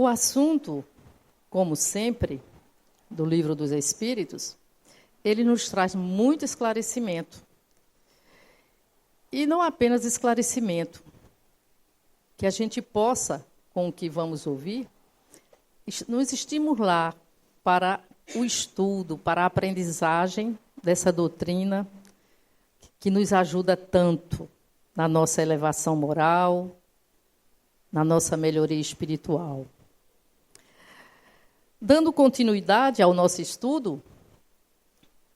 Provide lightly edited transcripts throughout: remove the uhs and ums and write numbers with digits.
O assunto, como sempre, do Livro dos Espíritos, ele nos traz muito esclarecimento. E não apenas esclarecimento, que a gente possa, com o que vamos ouvir, nos estimular para o estudo, para a aprendizagem dessa doutrina que nos ajuda tanto na nossa elevação moral, na nossa melhoria espiritual. Dando continuidade ao nosso estudo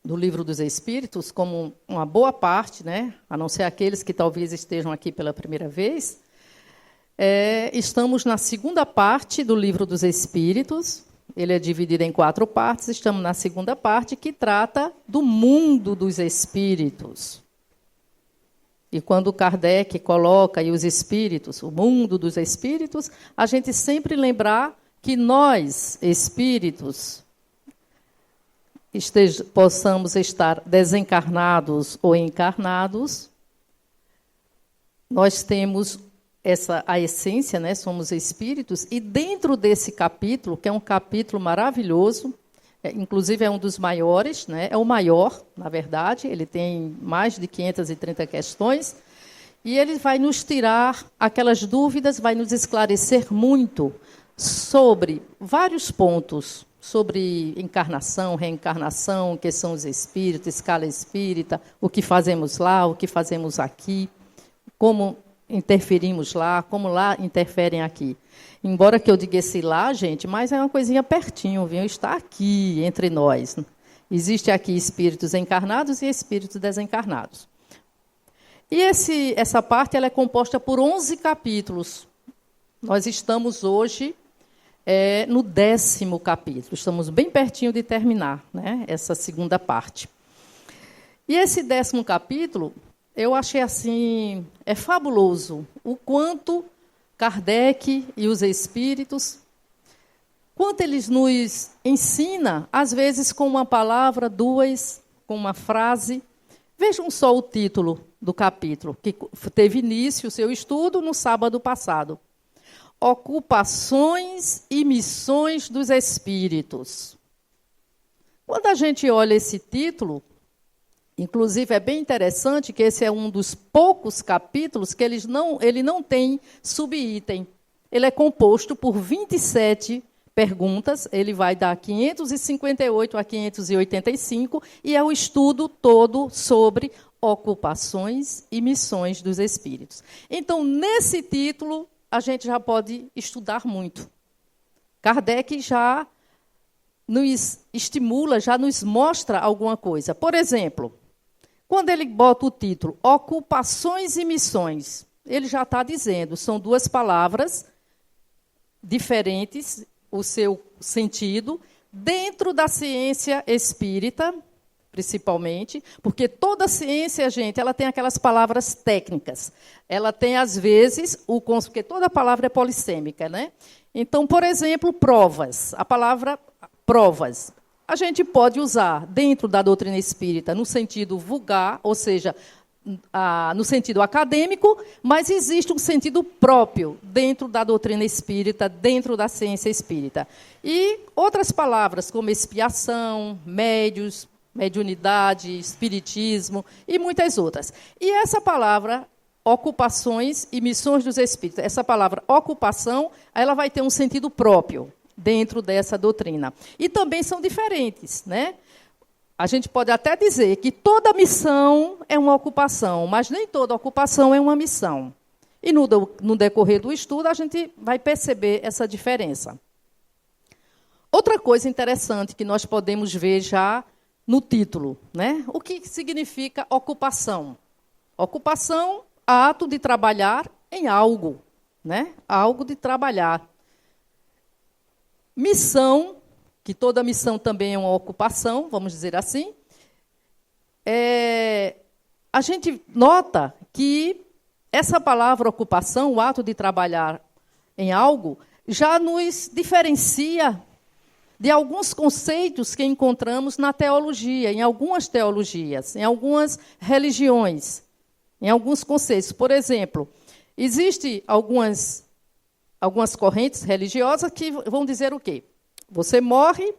do Livro dos Espíritos, como uma boa parte, né, a não ser aqueles que talvez estejam aqui pela primeira vez, estamos na segunda parte do Livro dos Espíritos. Ele é dividido em 4 partes. Estamos na segunda parte, que trata do mundo dos espíritos. E quando Kardec coloca aí os espíritos, o mundo dos espíritos, a gente sempre lembrar que nós, espíritos, possamos estar desencarnados ou encarnados, nós temos a essência, né? Somos espíritos, e dentro desse capítulo, que é um capítulo maravilhoso, inclusive é um dos maiores, né? É o maior, na verdade, ele tem mais de 530 questões, e ele vai nos tirar aquelas dúvidas, vai nos esclarecer muito sobre vários pontos, sobre encarnação, reencarnação, o que são os espíritos, escala espírita, o que fazemos lá, o que fazemos aqui, como interferimos lá, como lá interferem aqui. Embora que eu diga esse lá, gente, mas é uma coisinha pertinho, viu? Está aqui entre nós. Existe aqui espíritos encarnados e espíritos desencarnados. E essa parte ela é composta por 11 capítulos. Nós estamos hoje no 10º capítulo. Estamos bem pertinho de terminar, né, essa segunda parte. E esse 10º capítulo, eu achei assim, fabuloso o quanto Kardec e os espíritos, quanto eles nos ensinam, às vezes com uma palavra, 2, com uma frase. Vejam só o título do capítulo, que teve início o seu estudo no sábado passado. Ocupações e missões dos espíritos. Quando a gente olha esse título, inclusive é bem interessante que esse é um dos poucos capítulos que ele não tem subitem. Ele é composto por 27 perguntas, ele vai dar 558 a 585, e é o estudo todo sobre ocupações e missões dos espíritos. Então, nesse título, a gente já pode estudar muito. Kardec já nos estimula, já nos mostra alguma coisa. Por exemplo, quando ele bota o título Ocupações e Missões, ele já está dizendo, são 2 palavras diferentes, o seu sentido, dentro da ciência espírita, principalmente, porque toda ciência, gente, ela tem aquelas palavras técnicas. Ela tem, às vezes, porque toda palavra é polissêmica, né? Então, por exemplo, provas. A palavra provas, a gente pode usar dentro da doutrina espírita no sentido vulgar, ou seja, no sentido acadêmico, mas existe um sentido próprio dentro da doutrina espírita, dentro da ciência espírita. E outras palavras, como expiação, médios, mediunidade, espiritismo e muitas outras. E essa palavra, ocupações e missões dos espíritos, essa palavra ocupação, ela vai ter um sentido próprio dentro dessa doutrina. E também são diferentes, né? A gente pode até dizer que toda missão é uma ocupação, mas nem toda ocupação é uma missão. E no decorrer do estudo, a gente vai perceber essa diferença. Outra coisa interessante que nós podemos ver já no título, né? O que significa ocupação? Ocupação, ato de trabalhar em algo, né? Algo de trabalhar. Missão, que toda missão também é uma ocupação, vamos dizer assim. A gente nota que essa palavra ocupação, o ato de trabalhar em algo, já nos diferencia de alguns conceitos que encontramos na teologia, em algumas teologias, em algumas religiões, em alguns conceitos. Por exemplo, existem algumas algumas correntes religiosas que vão dizer o quê? Você morre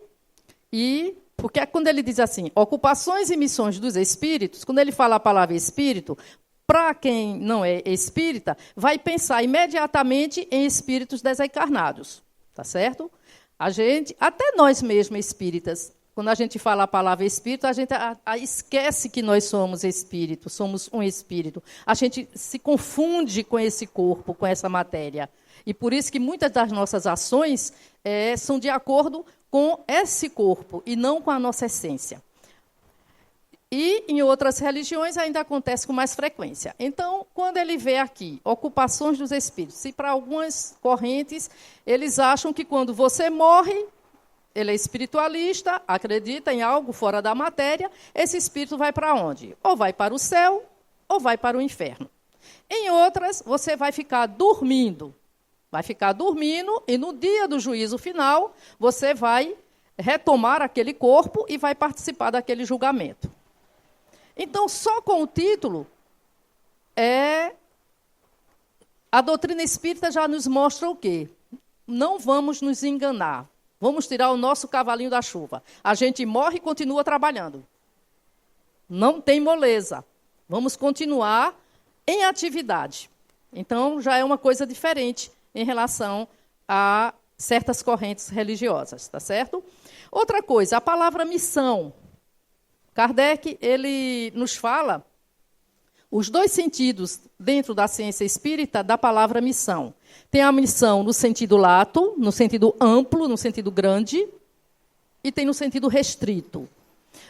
e... Porque quando ele diz assim, ocupações e missões dos espíritos, quando ele fala a palavra espírito, para quem não é espírita, vai pensar imediatamente em espíritos desencarnados, tá certo? A gente, até nós mesmos espíritas, quando a gente fala a palavra espírito, a gente esquece que nós somos espírito, somos um espírito. A gente se confunde com esse corpo, com essa matéria. E por isso que muitas das nossas ações são de acordo com esse corpo e não com a nossa essência. E em outras religiões ainda acontece com mais frequência. Então, quando ele vê aqui ocupações dos espíritos, se para algumas correntes eles acham que quando você morre, ele é espiritualista, acredita em algo fora da matéria, esse espírito vai para onde? Ou vai para o céu, ou vai para o inferno. Em outras, você vai ficar dormindo. Vai ficar dormindo e no dia do juízo final, você vai retomar aquele corpo e vai participar daquele julgamento. Então, só com o título, a doutrina espírita já nos mostra o quê? Não vamos nos enganar. Vamos tirar o nosso cavalinho da chuva. A gente morre e continua trabalhando. Não tem moleza. Vamos continuar em atividade. Então, já é uma coisa diferente em relação a certas correntes religiosas, tá certo? Outra coisa, a palavra missão. Kardec, ele nos fala os dois sentidos dentro da ciência espírita da palavra missão. Tem a missão no sentido lato, no sentido amplo, no sentido grande, e tem no sentido restrito.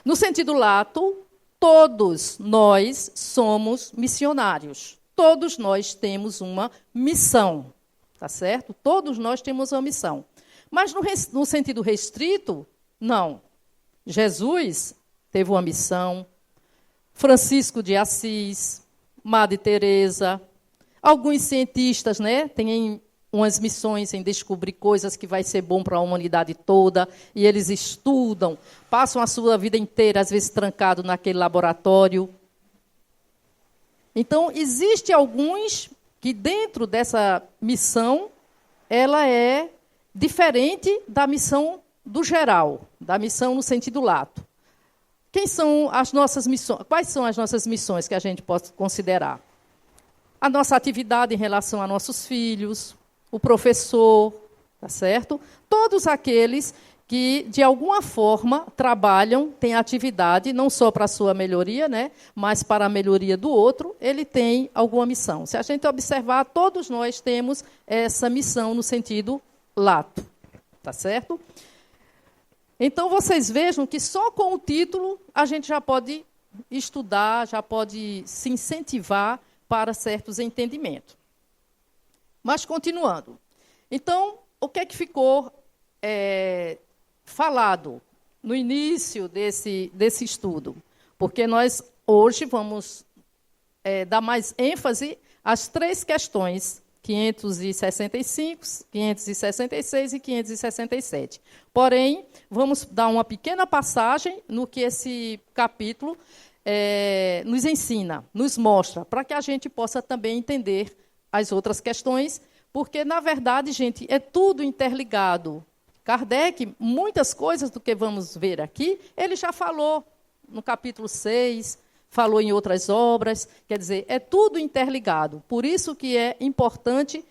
No sentido lato, todos nós somos missionários. Todos nós temos uma missão. Tá certo? Todos nós temos uma missão. Mas no sentido restrito, não. Jesus teve uma missão, Francisco de Assis, Madre Teresa, alguns cientistas, né, têm umas missões em descobrir coisas que vai ser bom para a humanidade toda, e eles estudam, passam a sua vida inteira, às vezes, trancado naquele laboratório. Então, existe alguns que dentro dessa missão, ela é diferente da missão do geral, da missão no sentido lato. Quem são as nossas missões? Quais são as nossas missões que a gente pode considerar? A nossa atividade em relação a nossos filhos, o professor, tá certo? Todos aqueles que, de alguma forma, trabalham, têm atividade, não só para a sua melhoria, né, mas para a melhoria do outro, ele tem alguma missão. Se a gente observar, todos nós temos essa missão no sentido lato, tá certo? Então, vocês vejam que só com o título a gente já pode estudar, já pode se incentivar para certos entendimentos. Mas, continuando. Então, o que é que ficou falado no início desse estudo? Porque nós, hoje, vamos dar mais ênfase às três questões, 565, 566 e 567. Porém, vamos dar uma pequena passagem no que esse capítulo nos ensina, nos mostra, para que a gente possa também entender as outras questões, porque, na verdade, gente, é tudo interligado. Kardec, muitas coisas do que vamos ver aqui, ele já falou no capítulo 6, falou em outras obras, quer dizer, é tudo interligado. Por isso que é importante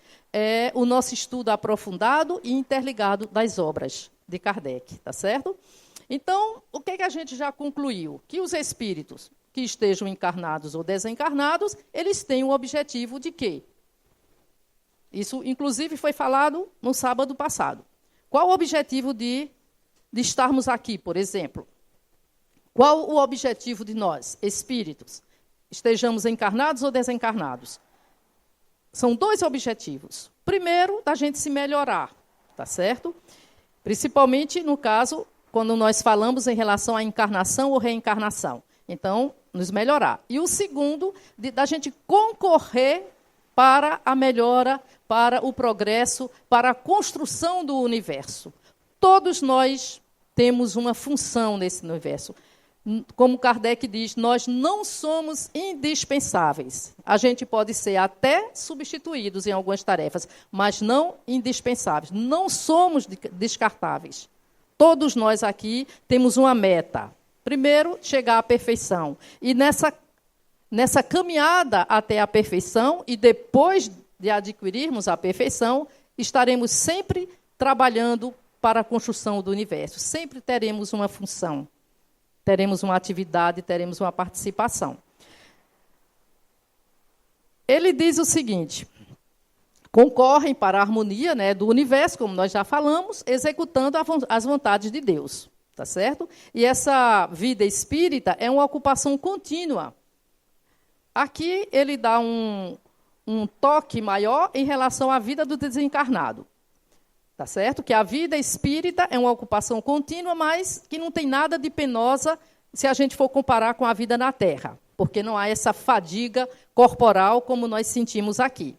o nosso estudo aprofundado e interligado das obras de Kardec, tá certo? Então, o que a gente já concluiu? Que os espíritos que estejam encarnados ou desencarnados, eles têm o objetivo de quê? Isso, inclusive, foi falado no sábado passado. Qual o objetivo de estarmos aqui, por exemplo? Qual o objetivo de nós, espíritos? Estejamos encarnados ou desencarnados? São dois objetivos. Primeiro, da gente se melhorar, tá certo? Principalmente, no caso, quando nós falamos em relação à encarnação ou reencarnação. Então, nos melhorar. E o segundo, da gente concorrer para a melhora, para o progresso, para a construção do universo. Todos nós temos uma função nesse universo. Como Kardec diz, nós não somos indispensáveis. A gente pode ser até substituídos em algumas tarefas, mas não indispensáveis. Não somos descartáveis. Todos nós aqui temos uma meta. Primeiro, chegar à perfeição. E nessa caminhada até a perfeição, e depois de adquirirmos a perfeição, estaremos sempre trabalhando para a construção do universo. Sempre teremos uma função. Teremos uma atividade, teremos uma participação. Ele diz o seguinte: concorrem para a harmonia, né, do universo, como nós já falamos, executando as vontades de Deus, tá certo? E essa vida espírita é uma ocupação contínua. Aqui ele dá um toque maior em relação à vida do desencarnado. Tá certo? Que a vida espírita é uma ocupação contínua, mas que não tem nada de penosa se a gente for comparar com a vida na Terra, porque não há essa fadiga corporal como nós sentimos aqui.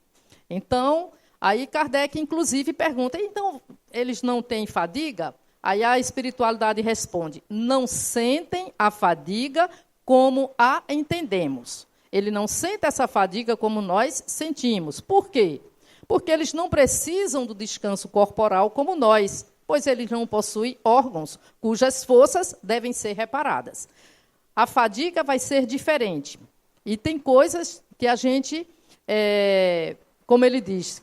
Então, aí Kardec, inclusive, pergunta, então, eles não têm fadiga? Aí a espiritualidade responde, não sentem a fadiga como a entendemos. Ele não sente essa fadiga como nós sentimos. Por quê? Porque eles não precisam do descanso corporal como nós, pois eles não possuem órgãos cujas forças devem ser reparadas. A fadiga vai ser diferente. E tem coisas que a gente, como ele diz,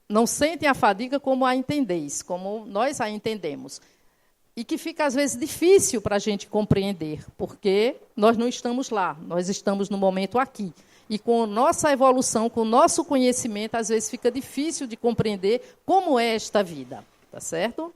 não sentem a fadiga como a entendeis, como nós a entendemos. E que fica, às vezes, difícil para a gente compreender, porque nós não estamos lá, nós estamos no momento aqui. E com nossa evolução, com o nosso conhecimento, às vezes fica difícil de compreender como é esta vida. Tá certo?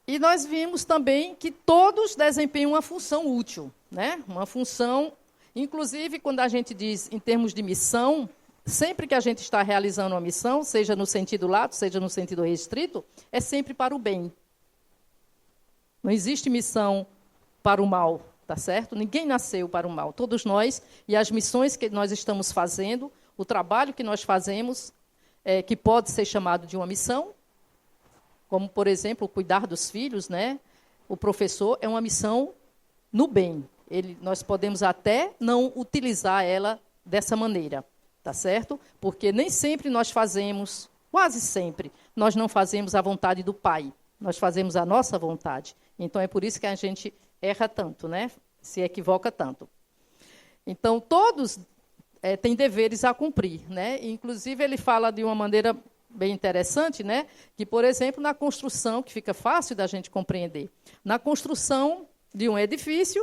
E nós vimos também que todos desempenham uma função útil, né? Uma função, inclusive, quando a gente diz em termos de missão, sempre que a gente está realizando uma missão, seja no sentido lato, seja no sentido restrito, é sempre para o bem. Não existe missão para o mal. Tá certo? Ninguém nasceu para o mal. Todos nós, e as missões que nós estamos fazendo, o trabalho que nós fazemos, que pode ser chamado de uma missão, como, por exemplo, cuidar dos filhos, né? O professor é uma missão no bem. Nós podemos até não utilizar ela dessa maneira, tá certo? Porque nem sempre nós fazemos, quase sempre, nós não fazemos a vontade do Pai. Nós fazemos a nossa vontade. Então, é por isso que a gente erra tanto, né? Se equivoca tanto. Então, todos têm deveres a cumprir, né? Inclusive, ele fala de uma maneira bem interessante, né? Que, por exemplo, na construção, que fica fácil da gente compreender, na construção de um edifício,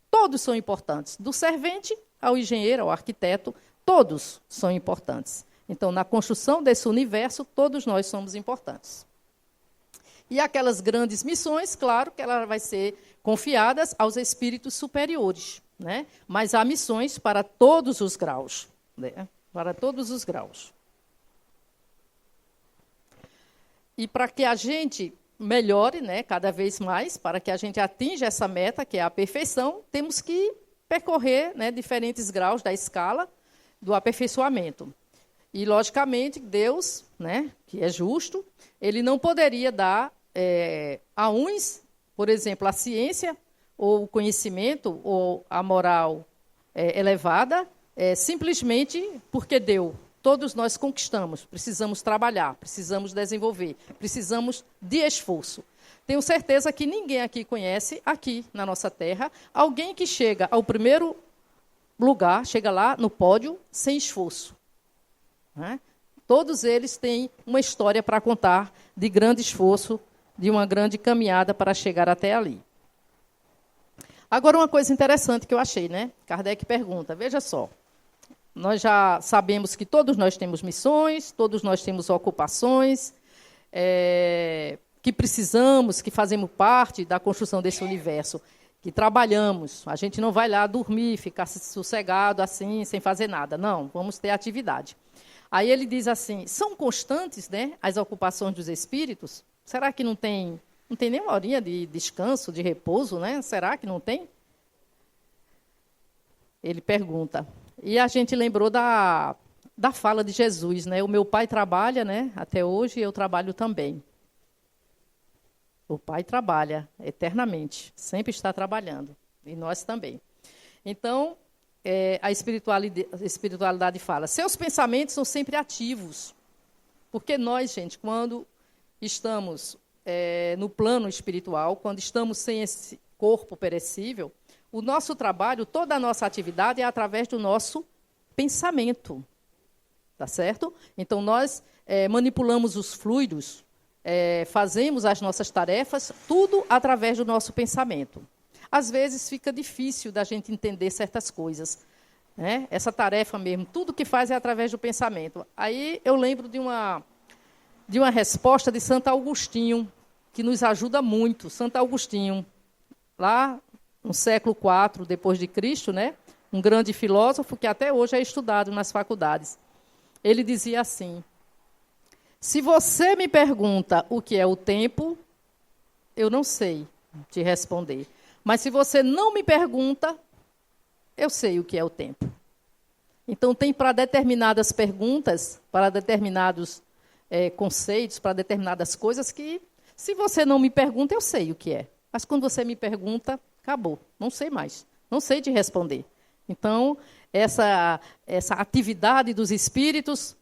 todos são importantes. Do servente ao engenheiro, ao arquiteto, todos são importantes. Então, na construção desse universo, todos nós somos importantes. E aquelas grandes missões, claro que ela vai ser confiadas aos espíritos superiores, né? Mas há missões para todos os graus, né? Para todos os graus. E para que a gente melhore, né, cada vez mais, para que a gente atinja essa meta, que é a perfeição, temos que percorrer, né, diferentes graus da escala do aperfeiçoamento. E, logicamente, Deus, né, que é justo, ele não poderia dar a uns, por exemplo, a ciência, ou o conhecimento, ou a moral elevada, simplesmente porque deu. Todos nós conquistamos, precisamos trabalhar, precisamos desenvolver, precisamos de esforço. Tenho certeza que ninguém aqui conhece, aqui na nossa terra, alguém que chega ao primeiro lugar, chega lá no pódio, sem esforço. Né? Todos eles têm uma história para contar de grande esforço, de uma grande caminhada para chegar até ali. Agora, uma coisa interessante que eu achei, né? Kardec pergunta, veja só, nós já sabemos que todos nós temos missões, todos nós temos ocupações, que precisamos, que fazemos parte da construção desse universo, que trabalhamos. A gente não vai lá dormir, ficar sossegado assim, sem fazer nada. Não, vamos ter atividade. Aí ele diz assim, são constantes, né, as ocupações dos espíritos? Será que não tem nenhuma horinha de descanso, de repouso, né? Será que não tem? Ele pergunta. E a gente lembrou da fala de Jesus, né? O meu pai trabalha, né, até hoje, e eu trabalho também. O Pai trabalha eternamente, sempre está trabalhando, e nós também. Então, a espiritualidade fala, seus pensamentos são sempre ativos, porque nós, gente, quando estamos no plano espiritual, quando estamos sem esse corpo perecível, o nosso trabalho, toda a nossa atividade é através do nosso pensamento, tá certo? Então, nós manipulamos os fluidos, fazemos as nossas tarefas, tudo através do nosso pensamento. Às vezes fica difícil da gente entender certas coisas, né? Essa tarefa mesmo, tudo que faz é através do pensamento. Aí eu lembro de uma resposta de Santo Agostinho, que nos ajuda muito. Santo Agostinho, lá no século IV depois de Cristo, né? Um grande filósofo que até hoje é estudado nas faculdades. Ele dizia assim, se você me pergunta o que é o tempo, eu não sei te responder. Mas se você não me pergunta, eu sei o que é o tempo. Então, tem para determinadas perguntas, para determinados conceitos, para determinadas coisas que, se você não me pergunta, eu sei o que é. Mas quando você me pergunta, acabou, não sei mais, não sei te responder. Então, essa atividade dos espíritos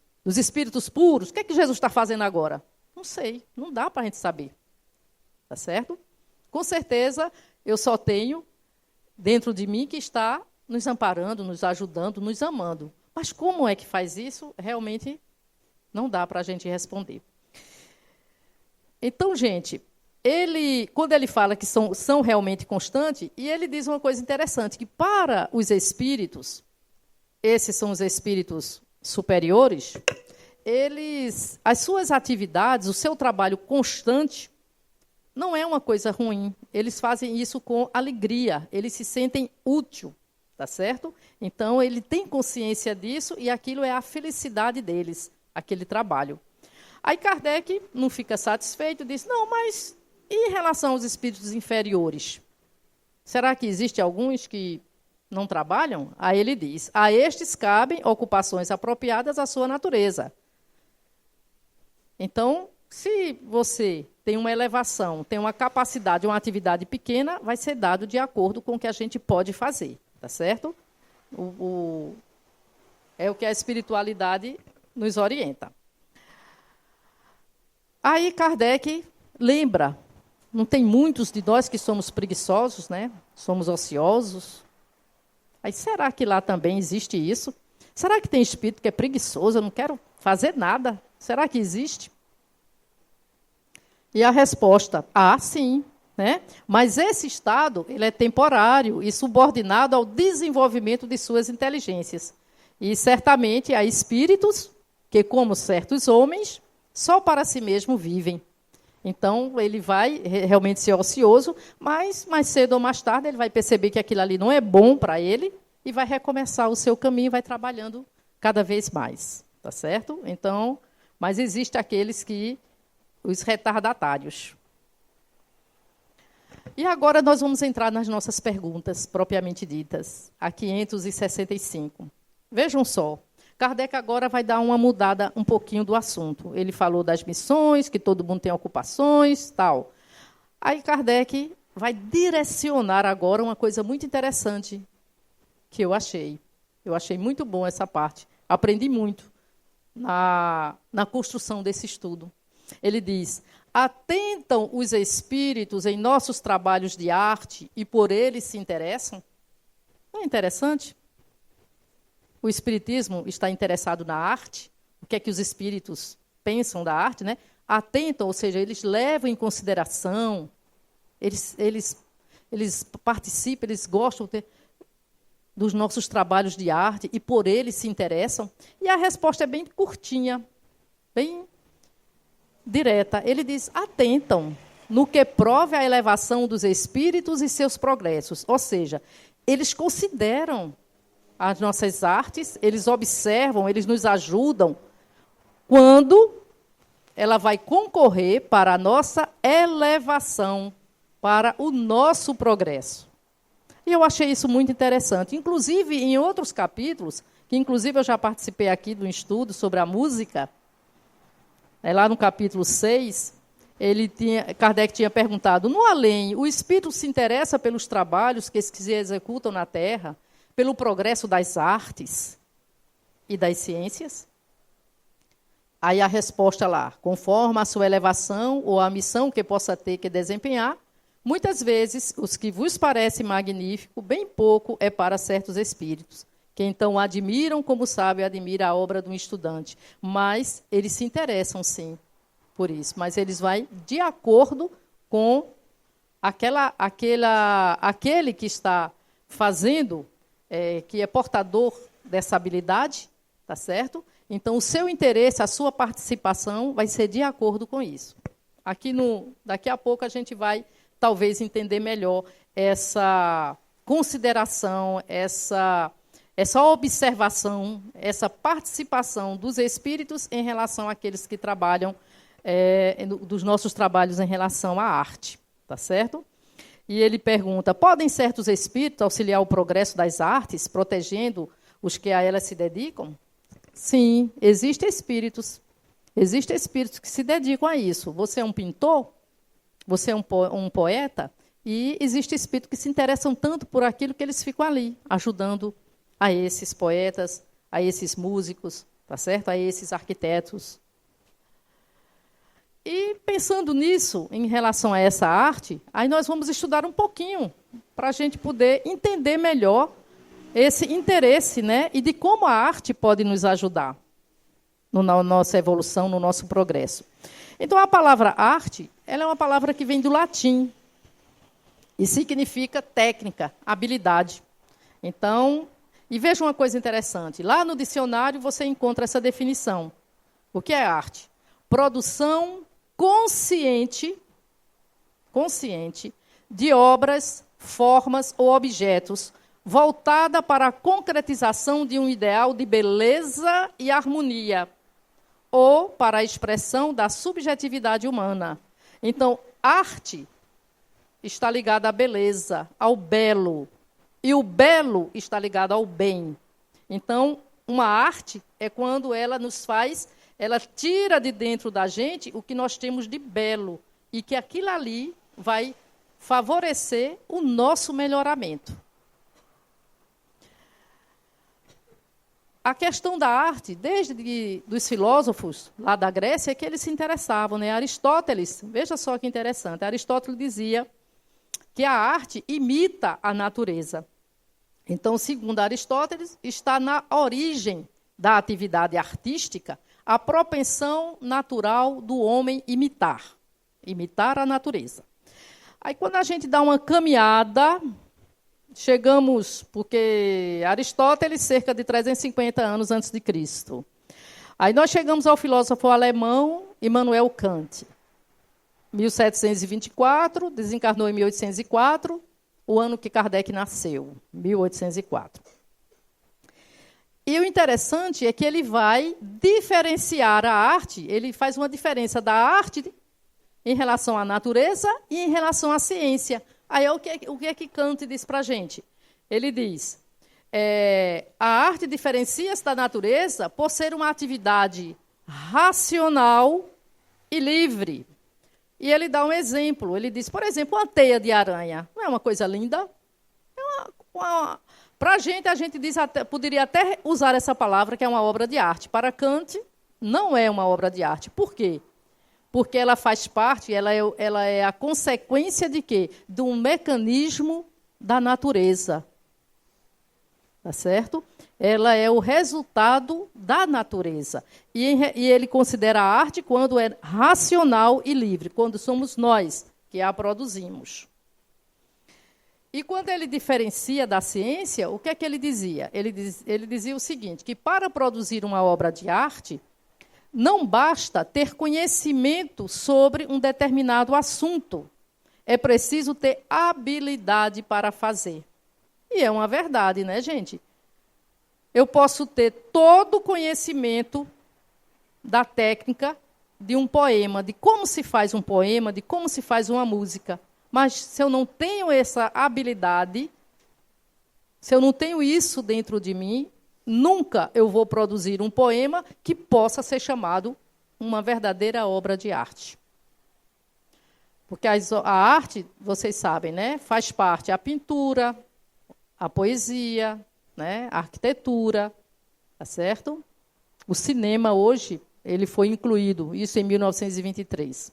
puros, o que é que Jesus está fazendo agora? Não sei, não dá para a gente saber. Tá certo? Com certeza, eu só tenho dentro de mim que está nos amparando, nos ajudando, nos amando. Mas como é que faz isso? Realmente não dá para a gente responder. Então, gente, quando ele fala que são realmente constantes, e ele diz uma coisa interessante, que para os espíritos, esses são os espíritos superiores, as suas atividades, o seu trabalho constante, não é uma coisa ruim. Eles fazem isso com alegria, eles se sentem úteis, tá certo? Então, ele tem consciência disso e aquilo é a felicidade deles, aquele trabalho. Aí Kardec não fica satisfeito, diz, não, mas e em relação aos espíritos inferiores? Será que existem alguns que não trabalham? Aí ele diz, a estes cabem ocupações apropriadas à sua natureza. Então, se você tem uma elevação, tem uma capacidade, uma atividade pequena, vai ser dado de acordo com o que a gente pode fazer, tá certo? É o que a espiritualidade nos orienta. Aí Kardec lembra, não tem muitos de nós que somos preguiçosos, né? Somos ociosos. Aí será que lá também existe isso? Será que tem espírito que é preguiçoso, eu não quero fazer nada? Será que existe? E a resposta, sim, né? Mas esse estado ele é temporário e subordinado ao desenvolvimento de suas inteligências. E certamente há espíritos que, como certos homens, só para si mesmo vivem. Então, ele vai realmente ser ocioso, mas mais cedo ou mais tarde ele vai perceber que aquilo ali não é bom para ele e vai recomeçar o seu caminho e vai trabalhando cada vez mais, tá certo? Então, mas existem aqueles que, os retardatários. E agora nós vamos entrar nas nossas perguntas, propriamente ditas, a 565. Vejam só, Kardec agora vai dar uma mudada um pouquinho do assunto. Ele falou das missões, que todo mundo tem ocupações, tal. Aí Kardec vai direcionar agora uma coisa muito interessante que eu achei. Eu achei muito bom essa parte. Aprendi muito na construção desse estudo. Ele diz, atentam os espíritos em nossos trabalhos de arte e por eles se interessam? Não é interessante? O espiritismo está interessado na arte, o que é que os espíritos pensam da arte, né? Atentam, ou seja, eles levam em consideração, eles participam, eles gostam dos nossos trabalhos de arte e por eles se interessam. E a resposta é bem curtinha, bem direta. Ele diz, atentam no que prove a elevação dos espíritos e seus progressos. Ou seja, eles consideram as nossas artes, eles observam, eles nos ajudam quando ela vai concorrer para a nossa elevação, para o nosso progresso. E eu achei isso muito interessante. Inclusive, em outros capítulos, que inclusive eu já participei aqui de um estudo sobre a música, lá no capítulo 6, Kardec tinha perguntado, no além, o espírito se interessa pelos trabalhos que se executam na Terra, pelo progresso das artes e das ciências? Aí a resposta lá, conforme a sua elevação ou a missão que possa ter que desempenhar, muitas vezes, os que vos parece magnífico, bem pouco é para certos espíritos, que então admiram, como sábio admira a obra de um estudante. Mas eles se interessam, sim, por isso. Mas eles vão de acordo com aquele que está fazendo, que é portador dessa habilidade, tá certo? Então, o seu interesse, a sua participação vai ser de acordo com isso. Daqui a pouco a gente vai, talvez, entender melhor essa consideração, essa observação, essa participação dos espíritos em relação àqueles que trabalham, dos nossos trabalhos em relação à arte, tá certo? E ele pergunta, podem certos espíritos auxiliar o progresso das artes, protegendo os que a elas se dedicam? Sim, existem espíritos que se dedicam a isso. Você é um pintor, você é um poeta, e existem espíritos que se interessam tanto por aquilo que eles ficam ali, ajudando a esses poetas, a esses músicos, tá certo? A esses arquitetos. E pensando nisso, em relação a essa arte, aí nós vamos estudar um pouquinho para a gente poder entender melhor esse interesse, né? E de como a arte pode nos ajudar na nossa evolução, no nosso progresso. Então, a palavra arte, ela é uma palavra que vem do latim e significa técnica, habilidade. Então, e veja uma coisa interessante, lá no dicionário você encontra essa definição. O que é arte? Produção consciente de obras, formas ou objetos voltada para a concretização de um ideal de beleza e harmonia, ou para a expressão da subjetividade humana. Então, arte está ligada à beleza, ao belo, e o belo está ligado ao bem. Então, uma arte é quando ela ela tira de dentro da gente o que nós temos de belo, e que aquilo ali vai favorecer o nosso melhoramento. A questão da arte, desde dos filósofos lá da Grécia, é que eles se interessavam, né? Aristóteles, veja só que interessante, Aristóteles dizia que a arte imita a natureza. Então, segundo Aristóteles, está na origem da atividade artística a propensão natural do homem imitar a natureza. Aí, quando a gente dá uma caminhada, chegamos, porque Aristóteles, cerca de 350 anos antes de Cristo. Aí nós chegamos ao filósofo alemão Immanuel Kant. 1724, desencarnou em 1804, o ano que Kardec nasceu, 1804. E o interessante é que ele vai diferenciar a arte, ele faz uma diferença da arte em relação à natureza e em relação à ciência. Aí o que é que Kant diz para a gente? Ele diz, a arte diferencia-se da natureza por ser uma atividade racional e livre. E ele dá um exemplo, ele diz, por exemplo, uma teia de aranha. Não é uma coisa linda? Para a gente diz, poderia até usar essa palavra, que é uma obra de arte. Para Kant, não é uma obra de arte. Por quê? Porque ela faz parte, ela é a consequência de quê? De um mecanismo da natureza. Tá certo? Ela é o resultado da natureza. E ele considera a arte quando é racional e livre, quando somos nós que a produzimos. E quando ele diferencia da ciência, o que é que ele dizia? Ele dizia o seguinte, que para produzir uma obra de arte, não basta ter conhecimento sobre um determinado assunto. É preciso ter habilidade para fazer. E é uma verdade, né, gente? Eu posso ter todo o conhecimento da técnica de um poema, de como se faz um poema, de como se faz uma música. Mas se eu não tenho essa habilidade, se eu não tenho isso dentro de mim, nunca eu vou produzir um poema que possa ser chamado uma verdadeira obra de arte. Porque a arte, vocês sabem, né, faz parte a pintura, a poesia, né, a arquitetura, tá certo? O cinema hoje, ele foi incluído, isso em 1923.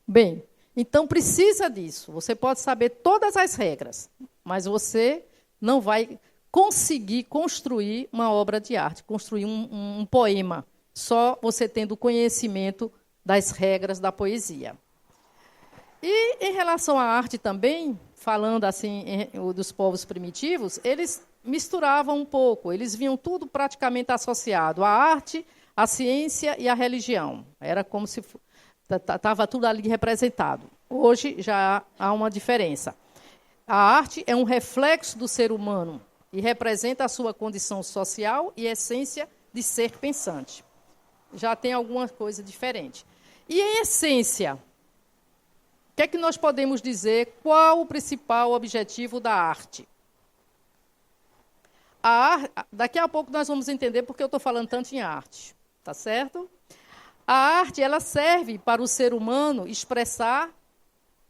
Bem, então precisa disso. Você pode saber todas as regras, mas você não vai conseguir construir uma obra de arte, construir um poema, só você tendo conhecimento das regras da poesia. E, em relação à arte também, falando assim dos povos primitivos, eles misturavam um pouco, eles vinham tudo praticamente associado, a arte, a ciência e a religião. Era como se estava tudo ali representado. Hoje já há uma diferença. A arte é um reflexo do ser humano e representa a sua condição social e essência de ser pensante. Já tem alguma coisa diferente. E, em essência, o que é que nós podemos dizer? Qual o principal objetivo da arte? Daqui a pouco nós vamos entender porque eu estou falando tanto em arte, tá certo? A arte, ela serve para o ser humano expressar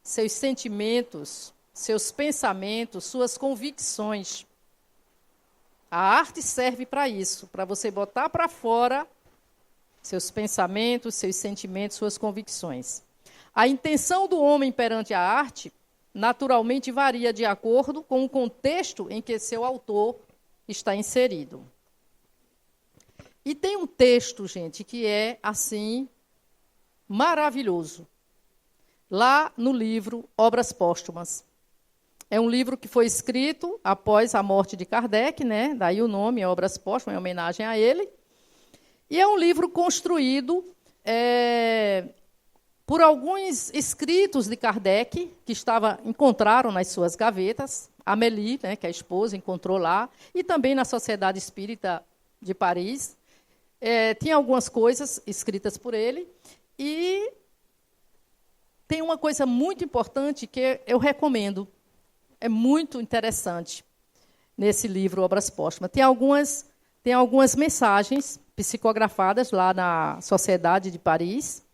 seus sentimentos, seus pensamentos, suas convicções. A arte serve para isso, para você botar para fora seus pensamentos, seus sentimentos, suas convicções. A intenção do homem perante a arte, naturalmente, varia de acordo com o contexto em que seu autor está inserido. E tem um texto, gente, que é, assim, maravilhoso. Lá no livro Obras Póstumas. É um livro que foi escrito após a morte de Kardec, né? Daí o nome, Obras Póstumas, em homenagem a ele. E é um livro construído por alguns escritos de Kardec, que encontraram nas suas gavetas. Amélie, né, que é a esposa, encontrou lá, e também na Sociedade Espírita de Paris. Tinha algumas coisas escritas por ele, e tem uma coisa muito importante que eu recomendo. É muito interessante nesse livro Obras Póstumas. Tem algumas mensagens psicografadas lá na Sociedade de Paris,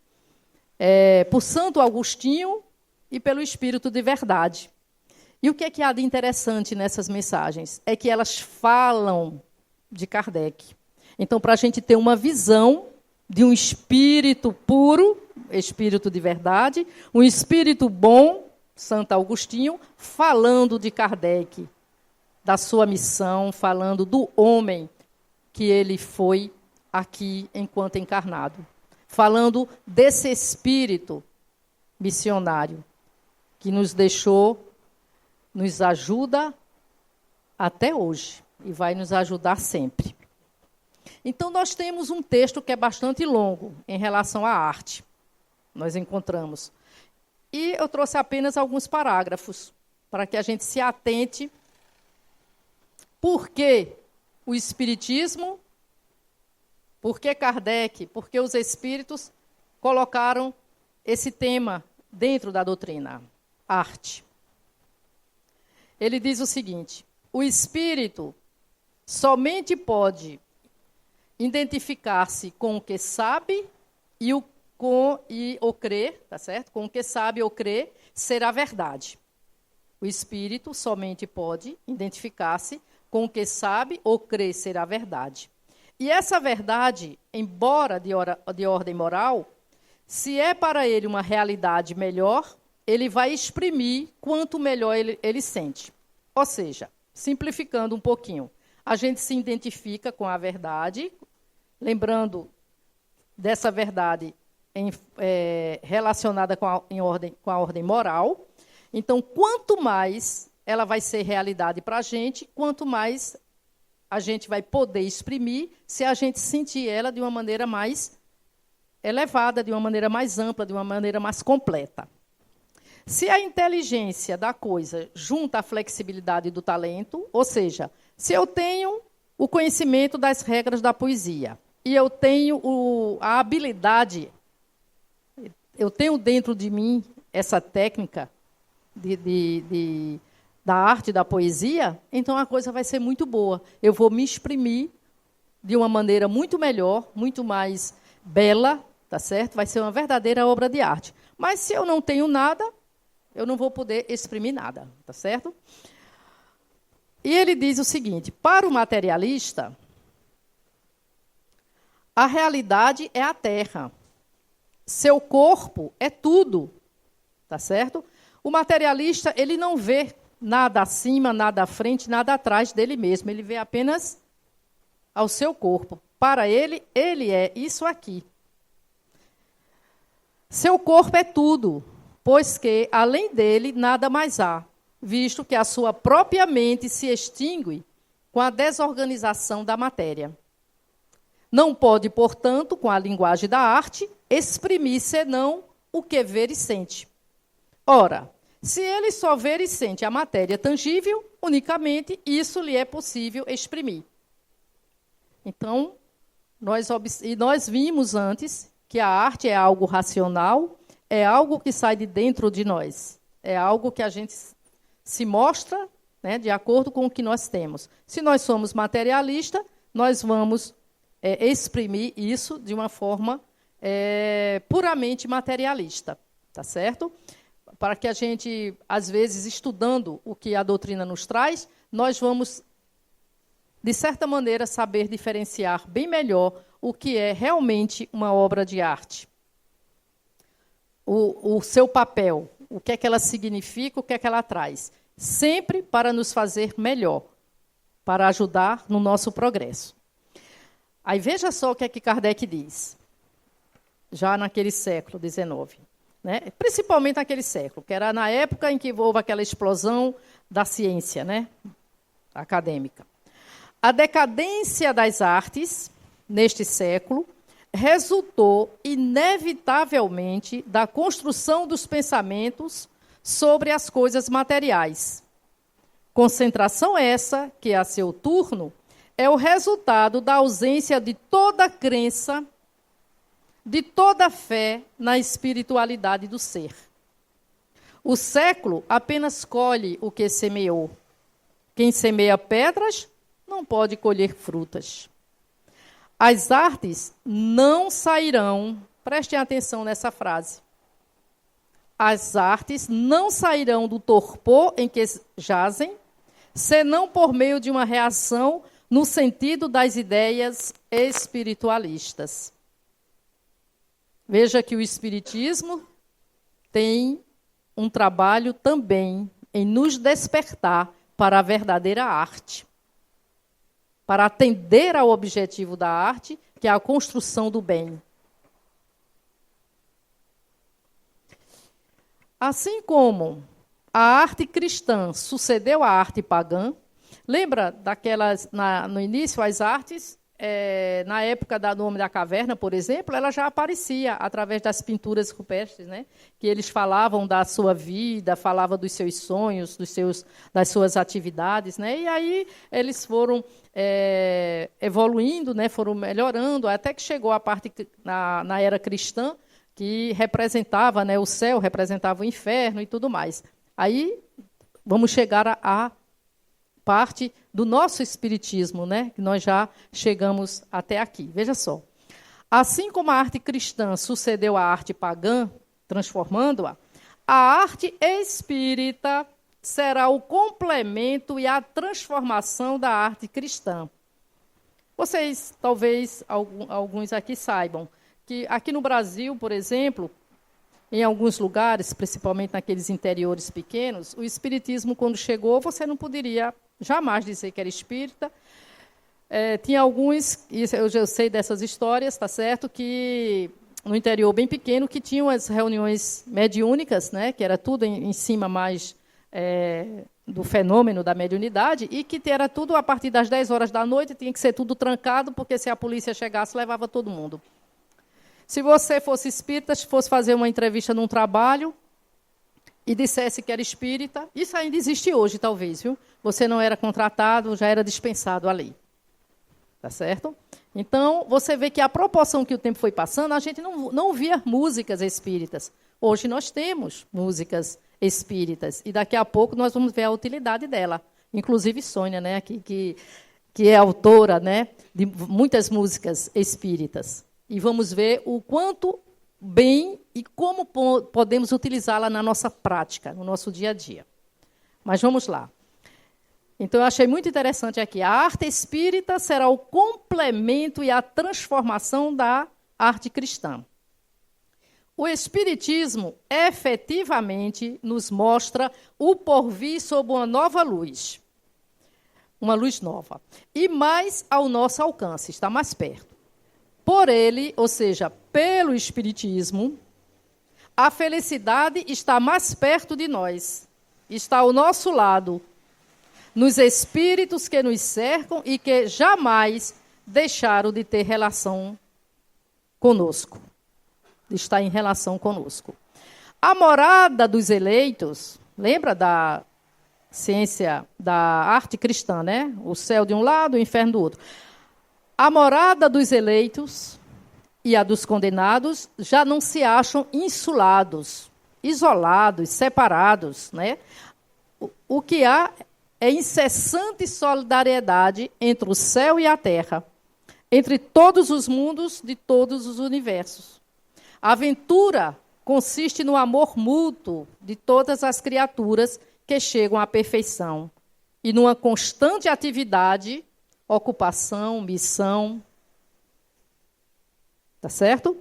por Santo Agostinho e pelo Espírito de Verdade. E o que há de interessante nessas mensagens? É que elas falam de Kardec. Então, para a gente ter uma visão de um espírito puro, espírito de verdade, um espírito bom, Santo Agostinho, falando de Kardec, da sua missão, falando do homem que ele foi aqui enquanto encarnado, falando desse espírito missionário que nos deixou, nos ajuda até hoje e vai nos ajudar sempre. Então, nós temos um texto que é bastante longo em relação à arte. Nós encontramos. E eu trouxe apenas alguns parágrafos para que a gente se atente. Por que o Espiritismo? Por que Kardec? Por que os Espíritos colocaram esse tema dentro da doutrina? Arte. Ele diz o seguinte: o espírito somente pode identificar-se com o que sabe e o crer, tá certo? Com o que sabe ou crê ser a verdade. O espírito somente pode identificar-se com o que sabe ou crê ser a verdade. E essa verdade, embora de ordem moral, se é para ele uma realidade melhor, ele vai exprimir quanto melhor ele sente. Ou seja, simplificando um pouquinho, a gente se identifica com a verdade, lembrando dessa verdade relacionada com a ordem moral. Então, quanto mais ela vai ser realidade para a gente, quanto mais a gente vai poder exprimir se a gente sentir ela de uma maneira mais elevada, de uma maneira mais ampla, de uma maneira mais completa. Se a inteligência da coisa junta a flexibilidade do talento, ou seja, se eu tenho o conhecimento das regras da poesia e eu tenho a habilidade, eu tenho dentro de mim essa técnica da arte da poesia, então a coisa vai ser muito boa. Eu vou me exprimir de uma maneira muito melhor, muito mais bela, tá certo? Vai ser uma verdadeira obra de arte. Mas se eu não tenho nada, eu não vou poder exprimir nada, tá certo? E ele diz o seguinte: para o materialista, a realidade é a terra. Seu corpo é tudo, tá certo? O materialista, ele não vê nada acima, nada à frente, nada atrás dele mesmo. Ele vê apenas ao seu corpo. Para ele, ele é isso aqui. Seu corpo é tudo, pois que, além dele, nada mais há, visto que a sua própria mente se extingue com a desorganização da matéria. Não pode, portanto, com a linguagem da arte, exprimir senão o que vê e sente. Ora, se ele só vê e sente a matéria tangível, unicamente isso lhe é possível exprimir. Então, nós vimos antes que a arte é algo racional, é algo que sai de dentro de nós, é algo que a gente se mostra, né, de acordo com o que nós temos. Se nós somos materialistas, nós vamos exprimir isso de uma forma puramente materialista, tá certo? Para que a gente, às vezes, estudando o que a doutrina nos traz, nós vamos, de certa maneira, saber diferenciar bem melhor o que é realmente uma obra de arte. O seu papel, o que é que ela significa, o que é que ela traz. Sempre para nos fazer melhor, para ajudar no nosso progresso. Aí veja só o que é que Kardec diz, já naquele século XIX. Né? Principalmente naquele século, que era na época em que houve aquela explosão da ciência, né, acadêmica. A decadência das artes, neste século, resultou inevitavelmente da construção dos pensamentos sobre as coisas materiais. Concentração essa, que a seu turno, é o resultado da ausência de toda crença, de toda fé na espiritualidade do ser. O século apenas colhe o que semeou. Quem semeia pedras não pode colher frutas. As artes não sairão, prestem atenção nessa frase, as artes não sairão do torpor em que jazem, senão por meio de uma reação no sentido das ideias espiritualistas. Veja que o Espiritismo tem um trabalho também em nos despertar para a verdadeira arte, para atender ao objetivo da arte, que é a construção do bem. Assim como a arte cristã sucedeu à arte pagã, lembra daquelas, no início, as artes, na época do Homem da Caverna, por exemplo, ela já aparecia através das pinturas rupestres, né? Que eles falavam da sua vida, falavam dos seus sonhos, das suas atividades, né? E aí eles foram evoluindo, né? Foram melhorando, até que chegou a parte na era cristã, que representava, né, o céu, representava o inferno e tudo mais. Aí vamos chegar à parte do nosso espiritismo, né, que nós já chegamos até aqui. Veja só. Assim como a arte cristã sucedeu à arte pagã, transformando-a, a arte espírita será o complemento e a transformação da arte cristã. Vocês, talvez, alguns aqui saibam, que aqui no Brasil, por exemplo, em alguns lugares, principalmente naqueles interiores pequenos, o espiritismo, quando chegou, você não poderia jamais dizer que era espírita. Tinha alguns, eu já sei dessas histórias, tá certo, que no interior bem pequeno, que tinham as reuniões mediúnicas, né, que era tudo em cima mais do fenômeno da mediunidade, e que era tudo a partir das 10 horas da noite, tinha que ser tudo trancado, porque se a polícia chegasse, levava todo mundo. Se você fosse espírita, se fosse fazer uma entrevista num trabalho e dissesse que era espírita, isso ainda existe hoje, talvez, viu? Você não era contratado, já era dispensado ali. Tá certo? Então, você vê que a proporção que o tempo foi passando, a gente não via músicas espíritas. Hoje nós temos músicas espíritas e daqui a pouco nós vamos ver a utilidade dela. Inclusive Sônia, né, que é autora, né, de muitas músicas espíritas. E vamos ver o quanto bem e como podemos utilizá-la na nossa prática, no nosso dia a dia. Mas vamos lá. Então, eu achei muito interessante aqui. A arte espírita será o complemento e a transformação da arte cristã. O Espiritismo efetivamente nos mostra o porvir sob uma nova luz. Uma luz nova. E mais ao nosso alcance, está mais perto. Por ele, ou seja, pelo Espiritismo, a felicidade está mais perto de nós. Está ao nosso lado, nos espíritos que nos cercam e que jamais deixaram de ter relação conosco. Está em relação conosco. A morada dos eleitos, lembra da ciência da arte cristã, né? O céu de um lado, o inferno do outro. A morada dos eleitos e a dos condenados já não se acham insulados, isolados, separados, né? O que há é incessante solidariedade entre o céu e a terra, entre todos os mundos de todos os universos. A aventura consiste no amor mútuo de todas as criaturas que chegam à perfeição e numa constante atividade, ocupação, missão. Tá certo?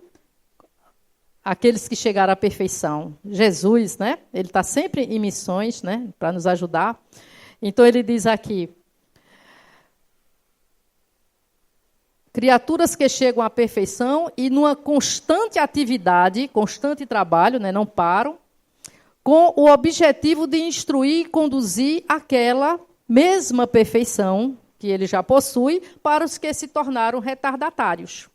Aqueles que chegaram à perfeição. Jesus, né? Ele está sempre em missões, né? Para nos ajudar. Então, ele diz aqui, criaturas que chegam à perfeição e numa constante atividade, constante trabalho, né, não param, com o objetivo de instruir e conduzir aquela mesma perfeição que ele já possui para os que se tornaram retardatários.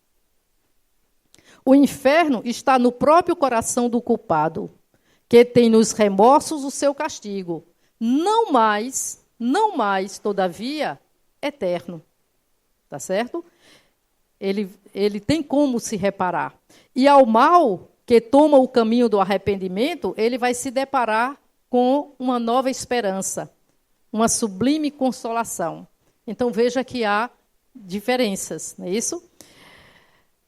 O inferno está no próprio coração do culpado, que tem nos remorsos o seu castigo, não mais, todavia, eterno. Tá certo? Ele tem como se reparar. E ao mal que toma o caminho do arrependimento, ele vai se deparar com uma nova esperança, uma sublime consolação. Então, veja que há diferenças, não é isso?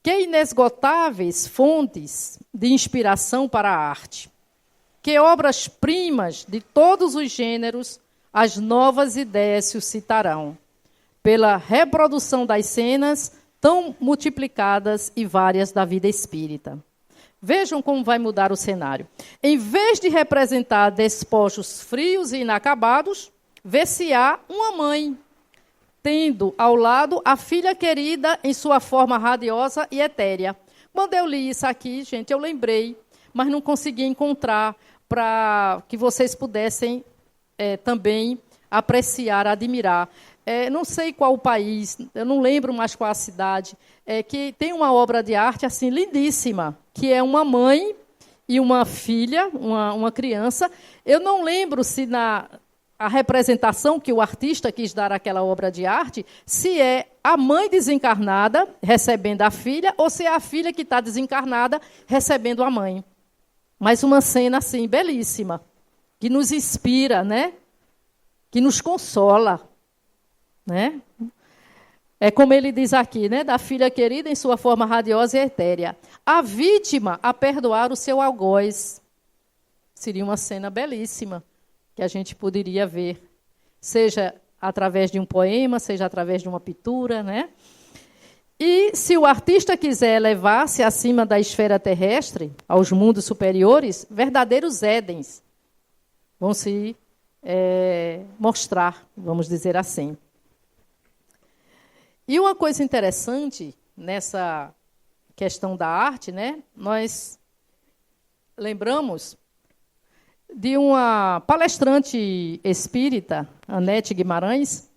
Que inesgotáveis fontes de inspiração para a arte. Que obras-primas de todos os gêneros as novas ideias suscitarão, pela reprodução das cenas tão multiplicadas e várias da vida espírita. Vejam como vai mudar o cenário. Em vez de representar despojos frios e inacabados, vê-se-á uma mãe, tendo ao lado a filha querida em sua forma radiosa e etérea. Quando eu li isso aqui, gente, eu lembrei, mas não consegui encontrar para que vocês pudessem também apreciar, admirar. Não sei qual o país, eu não lembro mais qual a cidade, que tem uma obra de arte assim lindíssima, que é uma mãe e uma filha, uma criança. Eu não lembro se a representação que o artista quis dar àquela obra de arte, se é a mãe desencarnada recebendo a filha, ou se é a filha que está desencarnada recebendo a mãe. Mas uma cena assim belíssima, que nos inspira, né? Que nos consola. Né? É como ele diz aqui, né? Da filha querida em sua forma radiosa e etérea. A vítima a perdoar o seu algoz. Seria uma cena belíssima que a gente poderia ver, seja através de um poema, seja através de uma pintura, né? E se o artista quiser elevar-se acima da esfera terrestre, aos mundos superiores, verdadeiros édens vão se mostrar, vamos dizer assim. E uma coisa interessante nessa questão da arte, né? Nós lembramos de uma palestrante espírita, Anete Guimarães,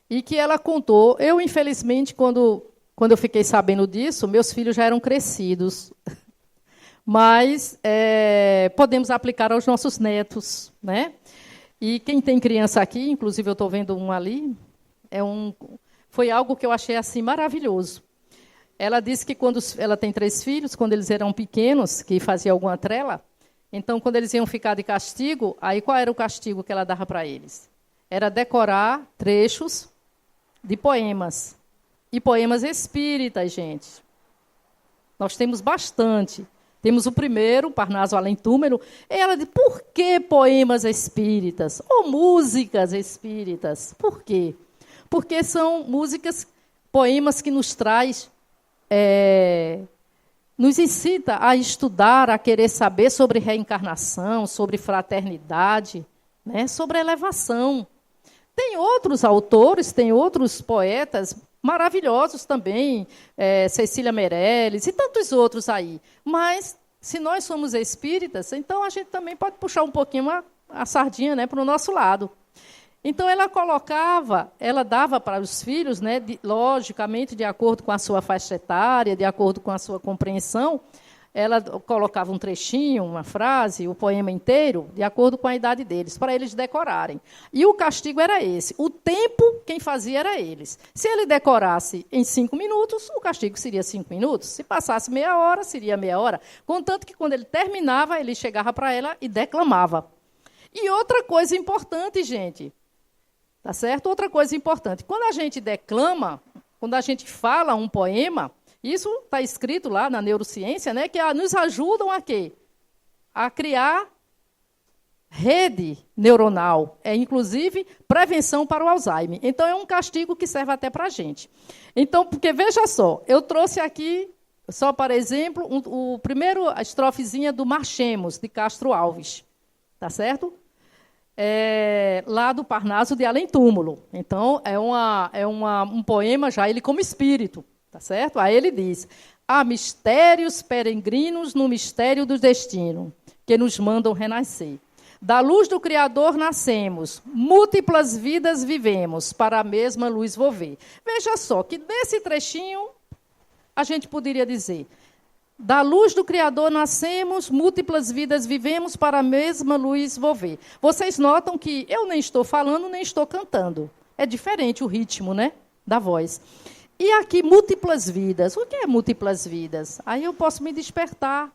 e que ela contou, eu infelizmente, quando eu fiquei sabendo disso, meus filhos já eram crescidos, mas podemos aplicar aos nossos netos, né? E quem tem criança aqui, inclusive eu estou vendo um ali, foi algo que eu achei assim maravilhoso. Ela disse que quando ela tem 3 filhos, quando eles eram pequenos, que fazia alguma trela, então quando eles iam ficar de castigo, aí qual era o castigo que ela dava para eles? Era decorar trechos de poemas. E poemas espíritas, gente. Nós temos bastante. Temos o primeiro, Parnaso Além Túmulo. Ela diz, por que poemas espíritas? Ou músicas espíritas? Por quê? Porque são músicas, poemas que nos traz, nos incita a estudar, a querer saber sobre reencarnação, sobre fraternidade, né, sobre elevação. Tem outros autores, tem outros poetas maravilhosos também, Cecília Meirelles e tantos outros aí. Mas, se nós somos espíritas, então a gente também pode puxar um pouquinho a sardinha, né, para o nosso lado. Então, ela dava para os filhos, né, logicamente, de acordo com a sua faixa etária, de acordo com a sua compreensão, ela colocava um trechinho, uma frase, o poema inteiro, de acordo com a idade deles, para eles decorarem. E o castigo era esse. O tempo, quem fazia era eles. Se ele decorasse em 5 minutos, o castigo seria 5 minutos. Se passasse meia hora, seria meia hora. Contanto que, quando ele terminava, ele chegava para ela e declamava. E outra coisa importante, gente, tá certo? Outra coisa importante. Quando a gente declama, quando a gente fala um poema, isso está escrito lá na neurociência, né, que nos ajudam a quê? A criar rede neuronal, inclusive prevenção para o Alzheimer. Então, é um castigo que serve até para a gente. Então, porque, veja só, eu trouxe aqui, só para exemplo, a estrofezinha do Marchemos, de Castro Alves, tá certo? Lá do Parnaso de Além Túmulo. Então, um poema já, ele como espírito. Tá certo? Aí ele diz, há mistérios peregrinos no mistério do destino, que nos mandam renascer. Da luz do Criador nascemos, múltiplas vidas vivemos, para a mesma luz volver. Veja só, que nesse trechinho, a gente poderia dizer, da luz do Criador nascemos, múltiplas vidas vivemos, para a mesma luz volver. Vocês notam que eu nem estou falando, nem estou cantando. É diferente o ritmo, né, da voz. E aqui, múltiplas vidas. O que é múltiplas vidas? Aí eu posso me despertar.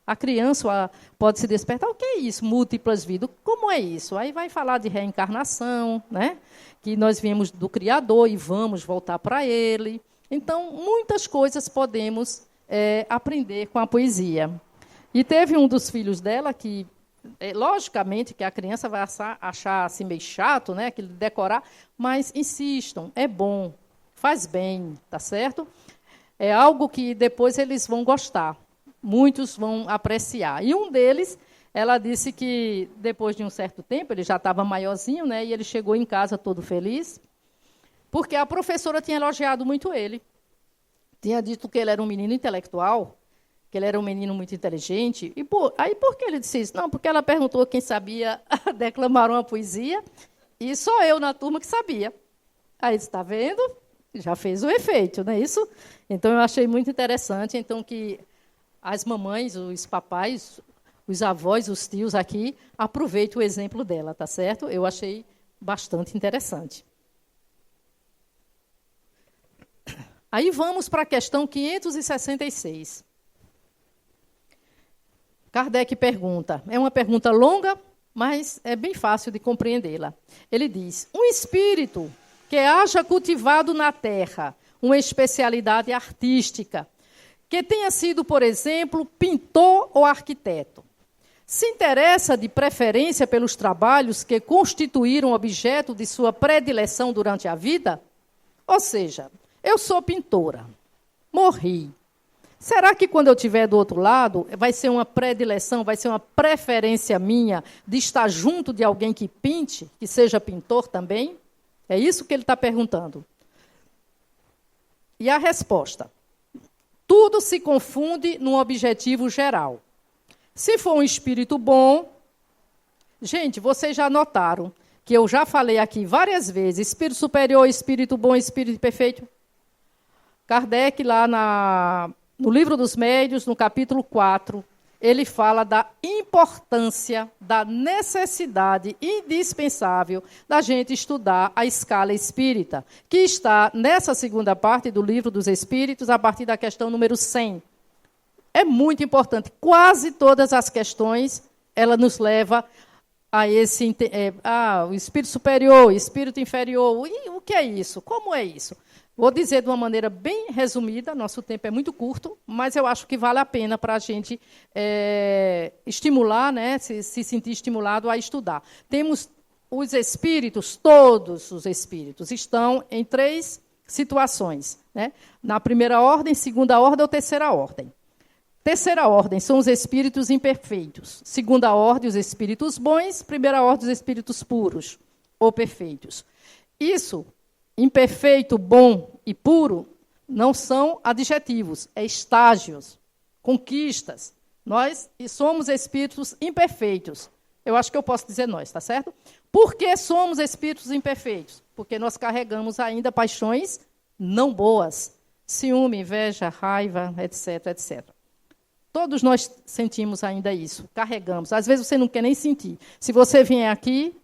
A criança pode se despertar. O que é isso, múltiplas vidas? Como é isso? Aí vai falar de reencarnação, né? Que nós viemos do Criador e vamos voltar para Ele. Então, muitas coisas podemos aprender com a poesia. E teve um dos filhos dela que, logicamente, que a criança vai achar assim meio chato, né? Aquilo de decorar, mas insistam, é bom. Faz bem, tá certo? É algo que depois eles vão gostar. Muitos vão apreciar. E um deles, ela disse que depois de um certo tempo, ele já estava maiorzinho, né? E ele chegou em casa todo feliz, porque a professora tinha elogiado muito ele. Tinha dito que ele era um menino intelectual, que ele era um menino muito inteligente. E aí por que ele disse isso? Não, porque ela perguntou quem sabia declamar uma poesia, e só eu na turma que sabia. Aí disse, está vendo? Já fez o efeito, não é isso? Então, eu achei muito interessante então, que as mamães, os papais, os avós, os tios aqui, aproveitem o exemplo dela, tá certo? Eu achei bastante interessante. Aí vamos para a questão 566. Kardec pergunta, é uma pergunta longa, mas é bem fácil de compreendê-la. Ele diz, um espírito que haja cultivado na terra uma especialidade artística, que tenha sido, por exemplo, pintor ou arquiteto, se interessa de preferência pelos trabalhos que constituíram objeto de sua predileção durante a vida? Ou seja, eu sou pintora, morri. Será que quando eu estiver do outro lado, vai ser uma predileção, vai ser uma preferência minha de estar junto de alguém que pinte, que seja pintor também? É isso que ele está perguntando. E a resposta. Tudo se confunde num objetivo geral. Se for um espírito bom... Gente, vocês já notaram que eu já falei aqui várias vezes, espírito superior, espírito bom, espírito perfeito. Kardec, lá no Livro dos Médiuns, no capítulo 4, ele fala da importância, da necessidade indispensável da gente estudar a escala espírita, que está nessa segunda parte do Livro dos Espíritos, a partir da questão número 100. É muito importante. Quase todas as questões, ela nos leva a o espírito superior, espírito inferior. E o que é isso? Como é isso? Vou dizer de uma maneira bem resumida, nosso tempo é muito curto, mas eu acho que vale a pena para a gente estimular, né, se sentir estimulado a estudar. Temos os espíritos, todos os espíritos, estão em 3 situações, né? Na primeira ordem, segunda ordem ou terceira ordem. Terceira ordem são os espíritos imperfeitos. Segunda ordem, os espíritos bons. Primeira ordem, os espíritos puros ou perfeitos. Isso, imperfeito, bom e puro, não são adjetivos, é estágios, conquistas. Nós somos espíritos imperfeitos. Eu acho que eu posso dizer nós, tá certo? Por que somos espíritos imperfeitos? Porque nós carregamos ainda paixões não boas. Ciúme, inveja, raiva, etc, etc. Todos nós sentimos ainda isso, carregamos. Às vezes você não quer nem sentir. Se você vier aqui,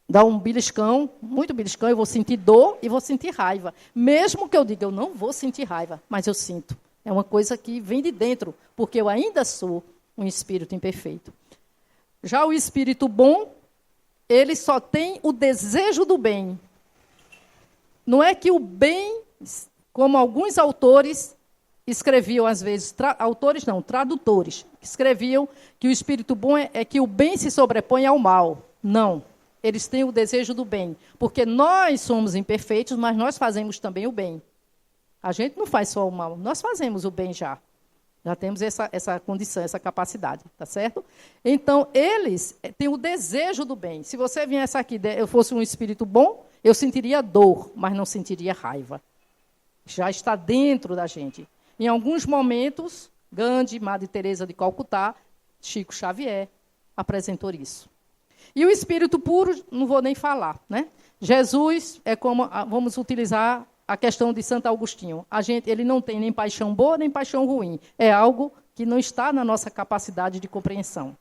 dá um beliscão, muito beliscão, eu vou sentir dor e vou sentir raiva. Mesmo que eu diga, eu não vou sentir raiva, mas eu sinto. É uma coisa que vem de dentro, porque eu ainda sou um espírito imperfeito. Já o espírito bom, ele só tem o desejo do bem. Não é que o bem, como alguns autores escreviam, às vezes, autores não, tradutores, escreviam que o espírito bom é que o bem se sobrepõe ao mal. Não, eles têm o desejo do bem, porque nós somos imperfeitos, mas nós fazemos também o bem. A gente não faz só o mal, nós fazemos o bem já. Já temos essa condição, essa capacidade, tá certo? Então, eles têm o desejo do bem. Se você viesse aqui, eu fosse um espírito bom, eu sentiria dor, mas não sentiria raiva. Já está dentro da gente. Em alguns momentos, Gandhi, Madre Teresa de Calcutá, Chico Xavier apresentou isso. E o espírito puro, não vou nem falar, né? Jesus é como, vamos utilizar a questão de Santo Agostinho. Ele não tem nem paixão boa, nem paixão ruim. É algo que não está na nossa capacidade de compreensão.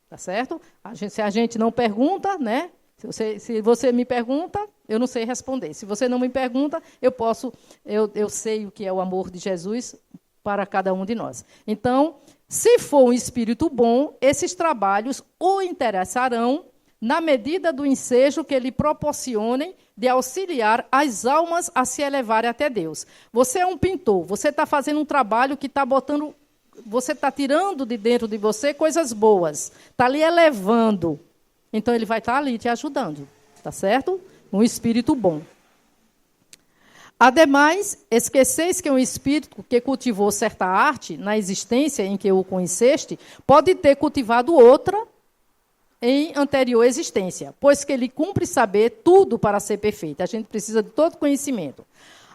Tá certo? Se a gente não pergunta, né? Se você me pergunta, eu não sei responder. Se você não me pergunta, eu sei o que é o amor de Jesus para cada um de nós. Então, se for um espírito bom, esses trabalhos o interessarão na medida do ensejo que lhe proporcionem de auxiliar as almas a se elevarem até Deus. Você é um pintor, você está fazendo um trabalho que está botando, você está tirando de dentro de você coisas boas, está lhe elevando. Então, ele vai estar ali te ajudando, tá certo? Um espírito bom. Ademais, esqueceis que um espírito que cultivou certa arte na existência em que o conheceste, pode ter cultivado outra em anterior existência, pois que ele cumpre saber tudo para ser perfeito. A gente precisa de todo conhecimento.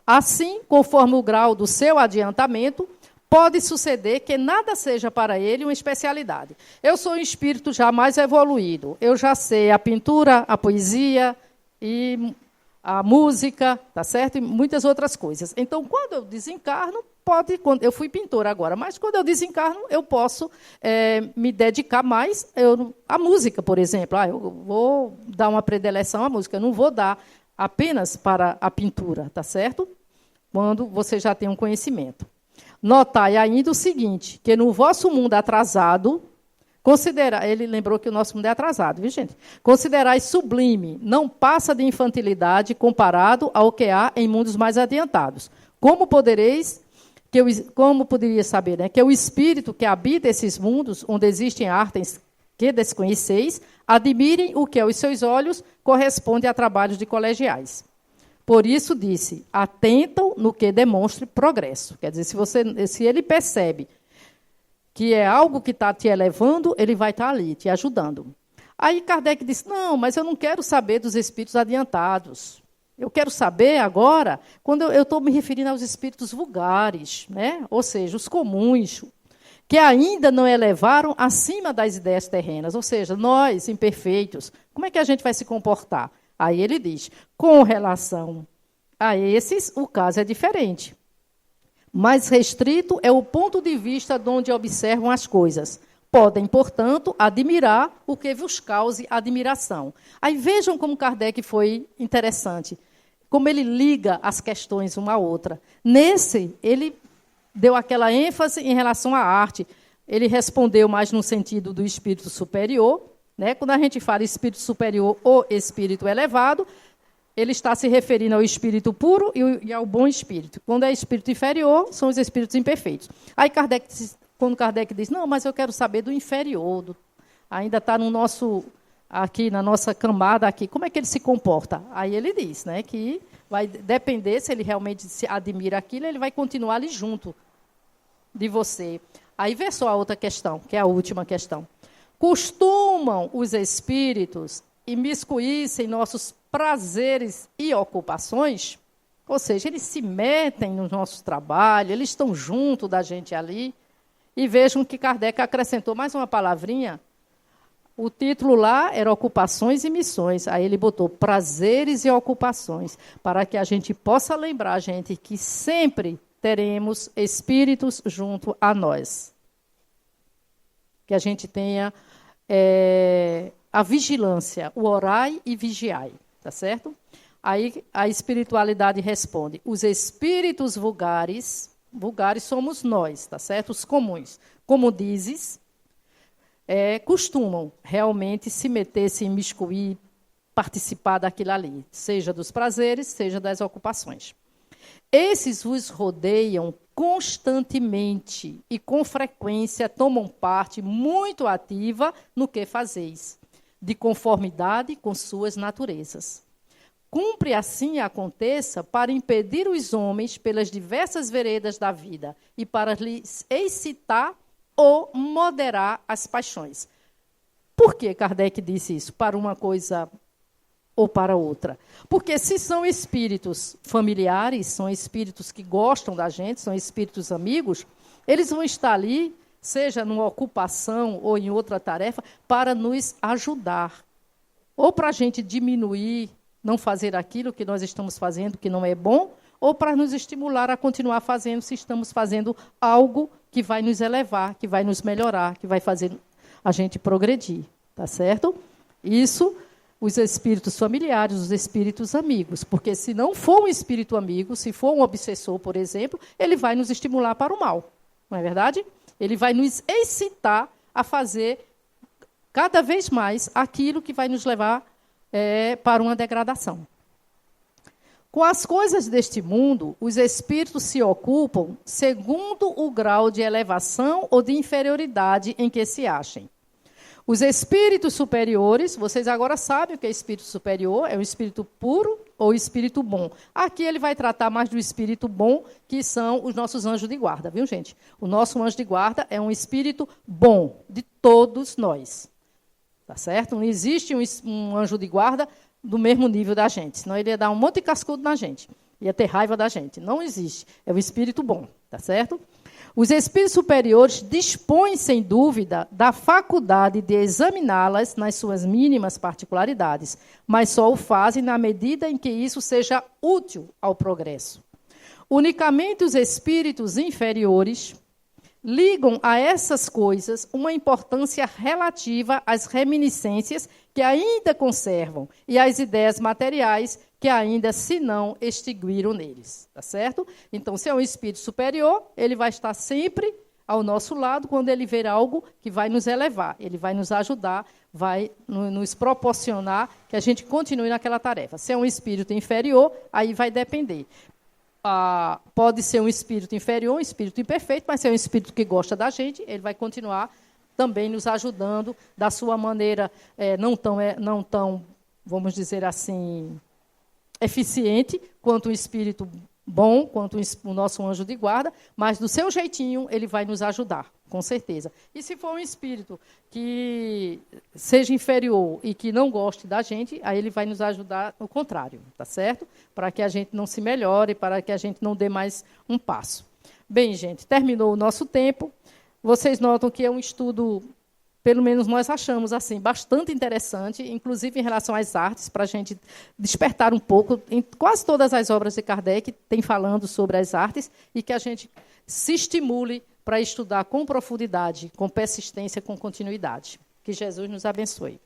Assim, conforme o grau do seu adiantamento, pode suceder que nada seja para ele uma especialidade. Eu sou um espírito já mais evoluído. Eu já sei a pintura, a poesia e a música, tá certo? E muitas outras coisas. Então, quando eu desencarno, eu fui pintora agora, mas quando eu desencarno, eu posso me dedicar mais à música, por exemplo. Eu vou dar uma predileção à música, eu não vou dar apenas para a pintura, tá certo? Quando você já tem um conhecimento. Notai ainda o seguinte, que no vosso mundo atrasado, ele lembrou que o nosso mundo é atrasado, viu, gente? Considerai sublime, não passa de infantilidade comparado ao que há em mundos mais adiantados. Como poderia saber, né? Que o espírito que habita esses mundos, onde existem artes que desconheceis, admirem o que aos seus olhos corresponde a trabalhos de colegiais. Por isso disse, atentam no que demonstre progresso. Quer dizer, se ele percebe que é algo que está te elevando, ele vai estar ali, te ajudando. Aí Kardec disse, não, mas eu não quero saber dos espíritos adiantados. Eu quero saber agora, quando eu estou me referindo aos espíritos vulgares, né? Ou seja, os comuns, que ainda não elevaram acima das ideias terrenas. Ou seja, nós, imperfeitos, como é que a gente vai se comportar? Aí ele diz, com relação a esses, o caso é diferente. Mais restrito é o ponto de vista de onde observam as coisas. Podem, portanto, admirar o que vos cause admiração. Aí vejam como Kardec foi interessante, como ele liga as questões uma à outra. Nesse, ele deu aquela ênfase em relação à arte. Ele respondeu mais no sentido do espírito superior, né? Quando a gente fala espírito superior ou espírito elevado, ele está se referindo ao espírito puro e ao bom espírito. Quando é espírito inferior, são os espíritos imperfeitos. Aí quando Kardec diz, não, mas eu quero saber do inferior, ainda está no nosso, aqui na nossa camada, aqui, como é que ele se comporta? Aí ele diz, né, que vai depender, se ele realmente se admira aquilo, ele vai continuar ali junto de você. Aí vê só a outra questão, que é a última questão. Costumam os espíritos imiscuir-se em nossos prazeres e ocupações? Ou seja, eles se metem no nosso trabalho, eles estão junto da gente ali. E vejam que Kardec acrescentou mais uma palavrinha. O título lá era Ocupações e Missões. Aí ele botou prazeres e ocupações, para que a gente possa lembrar, gente, que sempre teremos espíritos junto a nós. Que a gente tenha a vigilância, o orai e vigiai, tá certo? Aí a espiritualidade responde, os espíritos vulgares somos nós, tá certo? Os comuns. Como dizes, costumam realmente se meter, se imiscuir, participar daquilo ali, seja dos prazeres, seja das ocupações. Esses vos rodeiam constantemente e com frequência tomam parte muito ativa no que fazeis, de conformidade com suas naturezas. Cumpre assim aconteça para impedir os homens pelas diversas veredas da vida e para lhes excitar ou moderar as paixões. Por que Kardec disse isso? Para uma coisa ou para outra? Porque se são espíritos familiares, são espíritos que gostam da gente, são espíritos amigos, eles vão estar ali, seja numa ocupação ou em outra tarefa, para nos ajudar. Ou para a gente diminuir, não fazer aquilo que nós estamos fazendo, que não é bom, ou para nos estimular a continuar fazendo, se estamos fazendo algo que vai nos elevar, que vai nos melhorar, que vai fazer a gente progredir. Tá certo? Isso, os espíritos familiares, os espíritos amigos. Porque se não for um espírito amigo, se for um obsessor, por exemplo, ele vai nos estimular para o mal. Não é verdade? Ele vai nos excitar a fazer cada vez mais aquilo que vai nos levar para uma degradação. Com as coisas deste mundo, os espíritos se ocupam segundo o grau de elevação ou de inferioridade em que se achem. Os espíritos superiores, vocês agora sabem o que é espírito superior, é o espírito puro ou espírito bom. Aqui ele vai tratar mais do espírito bom, que são os nossos anjos de guarda, viu, gente? O nosso anjo de guarda é um espírito bom, de todos nós. Tá certo? Não existe um anjo de guarda do mesmo nível da gente, senão ele ia dar um monte de cascudo na gente, ia ter raiva da gente. Não existe. É o espírito bom, tá certo? Os espíritos superiores dispõem, sem dúvida, da faculdade de examiná-las nas suas mínimas particularidades, mas só o fazem na medida em que isso seja útil ao progresso. Unicamente os espíritos inferiores ligam a essas coisas uma importância relativa às reminiscências que ainda conservam e às ideias materiais que ainda se não extinguiram neles, tá certo? Então, se é um espírito superior, ele vai estar sempre ao nosso lado quando ele ver algo que vai nos elevar, ele vai nos ajudar, vai nos proporcionar que a gente continue naquela tarefa. Se é um espírito inferior, aí vai depender. Pode ser um espírito inferior, um espírito imperfeito, mas se é um espírito que gosta da gente, ele vai continuar também nos ajudando da sua maneira não tão, vamos dizer assim, eficiente quanto um espírito bom, quanto o nosso anjo de guarda, mas do seu jeitinho ele vai nos ajudar, com certeza. E se for um espírito que seja inferior e que não goste da gente, aí ele vai nos ajudar no contrário, tá certo? Para que a gente não se melhore, para que a gente não dê mais um passo. Bem, gente, terminou o nosso tempo. Vocês notam que é um estudo, pelo menos nós achamos assim, bastante interessante, inclusive em relação às artes, para a gente despertar um pouco. Em quase todas as obras de Kardec tem falando sobre as artes e que a gente se estimule para estudar com profundidade, com persistência, com continuidade. Que Jesus nos abençoe.